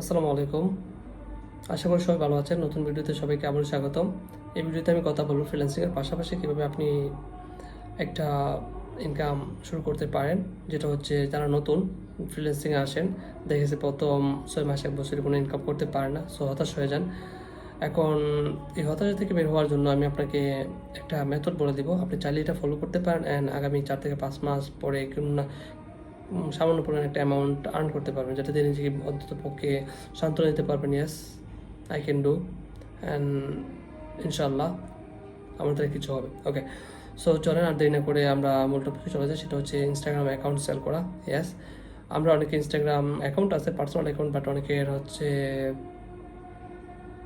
আসসালামু আলাইকুম। আশা করি সবাই ভালো আছেন। নতুন ভিডিওতে সবাইকে আবারও স্বাগতম। এই ভিডিওতে আমি কথা বলব ফ্রিল্যান্সিংয়ের পাশাপাশি কীভাবে আপনি একটা ইনকাম শুরু করতে পারেন। যেটা হচ্ছে যারা নতুন ফ্রিল্যান্সিংয়ে আসেন, দেখেছে প্রথম 6 মাস 1 বছরে কোনো ইনকাম করতে পারে না, সো হতাশ হয়ে যান। এখন এই হতাশা থেকে বের হওয়ার জন্য আমি আপনাকে একটা মেথড বলে দিব। আপনি চাইলে এটা ফলো করতে পারেন অ্যান্ড আগামী 4 থেকে 5 মাস পরে সামান্য পরিমাণ একটা অ্যামাউন্ট আর্ন করতে পারবেন, যেটা দিয়ে নিজেকে অন্ততপক্ষে সান্ত্বনা দিতে পারবেন। Yes, I can do, and ইনশাআল্লাহ আমার দ্বারা কিছু হবে। ওকে, সো চলেন আর দেরি না করে আমরা মূল টপিকে চলে যাই। সেটা হচ্ছে ইনস্টাগ্রাম অ্যাকাউন্ট সেল করা। ইয়েস, আমরা অনেকে ইনস্টাগ্রাম অ্যাকাউন্ট আছে, পার্সোনাল অ্যাকাউন্ট, বাট অনেকের হচ্ছে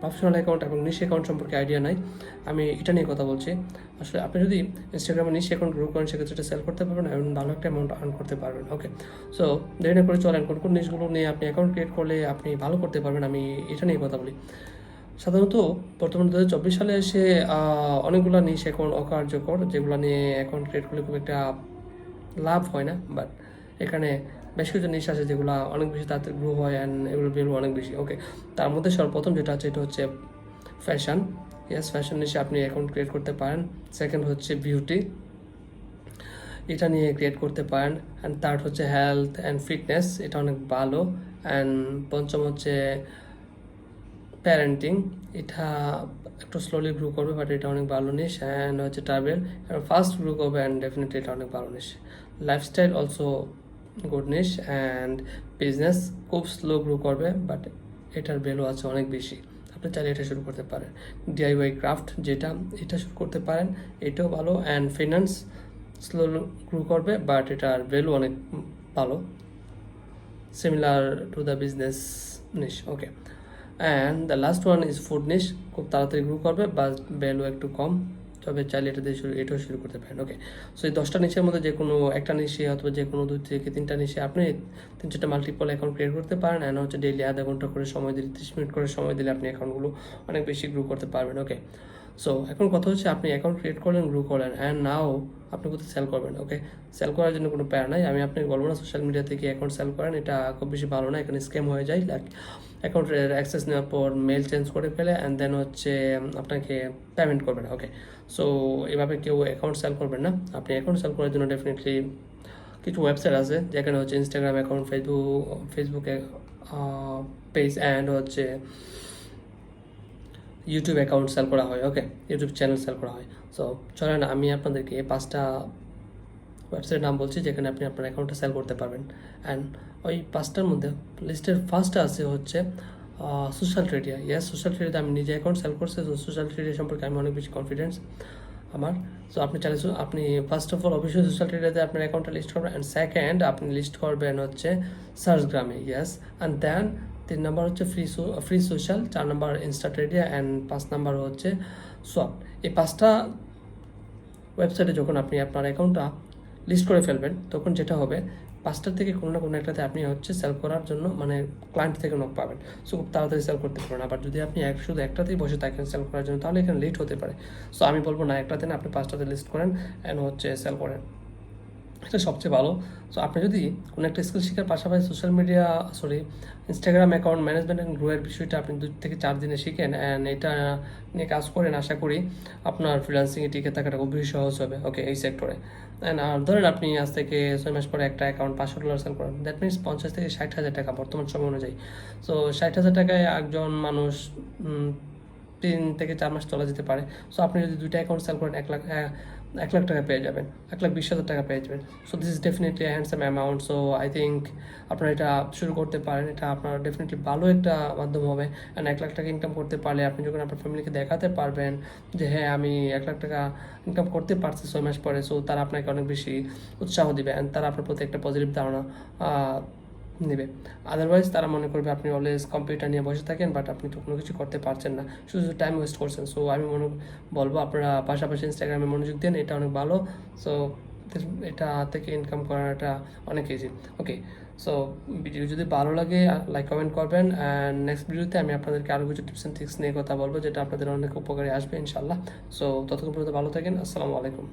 প্রফেশনাল অ্যাকাউন্ট এবং নিশ অ্যাকাউন্ট সম্পর্কে আইডিয়া নাই। আমি এটা নিয়ে কথা বলছি। আসলে আপনি যদি ইনস্টাগ্রামে নিশ অ্যাকাউন্ট গ্রো করেন, সেক্ষেত্রে সেল করতে পারবেন এবং ভালো একটা অ্যামাউন্ট আর্ন করতে পারবেন। ওকে, সো দেরি না করে চলেন কোন কোন নিশগুলো নিয়ে আপনি অ্যাকাউন্ট ক্রিয়েট করলে আপনি ভালো করতে পারবেন, আমি এটা নিয়ে কথা বলি। সাধারণত বর্তমানে 2024 সালে এসে অনেকগুলো নিশ অ্যাকাউন্ট অকার্যকর, যেগুলো নিয়ে অ্যাকাউন্ট ক্রিয়েট করলে খুব একটা লাভ হয় না, বাট এখানে বেশ কিছু নিশ আছে যেগুলো অনেক বেশি তাড়াতাড়ি গ্রো হয় অ্যান্ড এগুলো ভ্যালু অনেক বেশি। ওকে, তার মধ্যে সর্বপ্রথম যেটা আছে এটা হচ্ছে ফ্যাশন। ইয়েস, ফ্যাশন নিশে আপনি অ্যাকাউন্ট ক্রিয়েট করতে পারেন। সেকেন্ড হচ্ছে বিউটি, এটা নিয়ে ক্রিয়েট করতে পারেন। অ্যান্ড থার্ড হচ্ছে হেলথ অ্যান্ড ফিটনেস, এটা অনেক ভালো। অ্যান্ড পঞ্চম হচ্ছে প্যারেন্টিং, এটা একটু স্লোলি গ্রো করবে বাট এটা অনেক ভালো নিশ। অ্যান্ড হচ্ছে ট্রাভেল, ফাস্ট গ্রো করবে অ্যান্ড ডেফিনেটলি এটা অনেক ভালো niche. Lifestyle also good niche. And business খুব স্লো গ্রো করবে বাট এটার ভ্যালু আছে অনেক বেশি, আপনি চাইলে এটা শুরু করতে পারেন। ডিআইওয়াই ক্রাফট, যেটা এটা শুরু করতে পারেন, এটাও ভালো। অ্যান্ড ফিনান্স স্লো গ্রো করবে বাট এটার ভ্যালু অনেক ভালো, similar to the business niche. Okay, and the last one is food niche, খুব তাড়াতাড়ি গ্রো করবে বাট ভ্যালু একটু কম, তবে চাইলে এটা দিয়ে এটাও শুরু করতে পারেন। ওকে, সো এই 10টা নিশের মধ্যে যে কোনো একটা নিশে অথবা যে কোনো 2 থেকে 3টা নিশে আপনি 3-4টা মাল্টিপল অ্যাকাউন্ট ক্রিয়েট করতে পারেন। অ্যান্ড হচ্ছে ডেইলি আধা ঘন্টা করে সময় দিলে, 30 মিনিট করে সময় দিলে আপনি অ্যাকাউন্টগুলো অনেক বেশি গ্রো করতে পারবেন। ওকে, সো এখন কথা হচ্ছে আপনি অ্যাকাউন্ট ক্রিয়েট করলেন, গ্রো করলেন, অ্যান্ড নাও আপনি কোথাও সেল করবেন। ওকে, সেল করার জন্য কোনো প্যারা নাই। আমি আপনাকে বলবো না সোশ্যাল মিডিয়া থেকে অ্যাকাউন্ট সেল করেন, এটা খুব বেশি ভালো না, এখানে স্ক্যাম হয়ে যায়। লাইক অ্যাকাউন্টের অ্যাক্সেস নেওয়ার পর মেল চেঞ্জ করে ফেলে অ্যান্ড দেন হচ্ছে আপনাকে পেমেন্ট করবে না। ওকে, সো এভাবে কেউ অ্যাকাউন্ট সেল করবেন না। আপনি অ্যাকাউন্ট সেল করার জন্য ডেফিনেটলি কিছু ওয়েবসাইট আছে, যেখানে হচ্ছে ইনস্টাগ্রাম অ্যাকাউন্ট, ফেসবুকে পেজ অ্যান্ড হচ্ছে ইউটিউব অ্যাকাউন্ট সেল করা হয়। ওকে, ইউটিউব চ্যানেল সেল করা হয়। সো চলেন আমি আপনাদেরকে 5টা ওয়েবসাইটের নাম বলছি যেখানে আপনি আপনার অ্যাকাউন্টটা সেল করতে পারবেন। অ্যান্ড ওই 5টার মধ্যে লিস্টের ফার্স্টটা আছে হচ্ছে সোশ্যাল ট্রেডিয়া। ইয়েস, সোশ্যাল ট্রেডিয়াতে আমি নিজে অ্যাকাউন্ট সেল করছি, তো সোশ্যাল ট্রেডিয়া সম্পর্কে আমি অনেক বেশি কনফিডেন্স আমার। সো আপনি চাইলে আপনি ফার্স্ট অফ অল অবশ্যই সোশ্যাল ট্রেডিয়াতে আপনার অ্যাকাউন্টটা লিস্ট করবেন। অ্যান্ড সেকেন্ড আপনি লিস্ট করবেন হচ্ছে সার্চগ্রামে। ইয়েস, অ্যান্ড দেন 3 নাম্বার হচ্ছে free social, 4 number Insta Tradia, and 5 number হচ্ছে সোয়াপ। এই 5টা ওয়েবসাইটে যখন আপনি আপনার অ্যাকাউন্টটা লিস্ট করে ফেলবেন, তখন যেটা হবে 5টার থেকে কোনো না কোনো একটাতে আপনি হচ্ছে সেল করার জন্য মানে ক্লায়েন্ট থেকে নক পাবেন। সো খুব তাড়াতাড়ি সেল করতে পারবেন। আবার যদি আপনি শুধু একটাতেই বসে থাকেন সেল করার জন্য, তাহলে এখানে লেট হতে পারে। সো আমি বলবো না, একটাতে না, আপনি 5টাতে লিস্ট করেন অ্যান্ড হচ্ছে সেল করেন, এটা সবচেয়ে ভালো। সো আপনি যদি কোনো একটা স্কিল শেখার পাশাপাশি ইনস্টাগ্রাম অ্যাকাউন্ট ম্যানেজমেন্ট অ্যান্ড গ্রোয়ের বিষয়টা আপনি 2 থেকে 4 দিনে শিখেন অ্যান্ড এটা নিয়ে কাজ করেন, আশা করি আপনার ফ্রিল্যান্সিংয়ে টিকে থাকাটা খুব বেশি সহজ হবে। ওকে, এই সেক্টরে। অ্যান্ড ধরেন আপনি আজ থেকে 6 মাস পরে একটা অ্যাকাউন্ট $500 সেল করেন, দ্যাট মিনস 50 থেকে 60,000 টাকা বর্তমান সময় অনুযায়ী। সো 60,000 টাকায় একজন মানুষ 3 থেকে 4 মাস চলা যেতে পারে। সো আপনি যদি 2টা অ্যাকাউন্ট সেল করেন 1 লাখ টাকা পেয়ে যাবেন, 1,20,000 টাকা পেয়ে যাবেন। So this is definitely handsome amount. So I think আপনারা এটা শুরু করতে পারেন, এটা আপনার ডেফিনেটলি ভালো একটা মাধ্যম হবে। অ্যান্ড 1 লাখ টাকা ইনকাম করতে পারলে আপনি যখন আপনার ফ্যামিলিকে দেখাতে পারবেন যে হ্যাঁ আমি 1 লাখ টাকা ইনকাম করতে পারছি 6 মাস পরে, সো তারা আপনাকে অনেক বেশি উৎসাহ দিবে অ্যান্ড তারা আপনার প্রতি একটা পজিটিভ ধারণা নেবে। আদারওয়াইজ তারা মনে করবে আপনি অলওয়েজ কম্পিউটার নিয়ে বসে থাকেন বাট আপনি তো কোনো কিছু করতে পারছেন না, শুধু টাইম ওয়েস্ট করছেন। সো আমি বলবো আপনারা পাশাপাশি ইনস্টাগ্রামে মনোযোগ দেন, এটা অনেক ভালো। সো এটা থেকে ইনকাম করাটা অনেক ইজি। ওকে, সো ভিডিও যদি ভালো লাগে লাইক কমেন্ট করবেন অ্যান্ড নেক্সট ভিডিওতে আমি আপনাদেরকে আরও কিছু টিপস অ্যান্ড ট্রিক্স নিয়ে কথা বলবো, যেটা আপনাদের অনেক উপকারে আসবে ইনশাল্লাহ। সো ততক্ষণ পর্যন্ত ভালো থাকেন। আসসালামু আলাইকুম।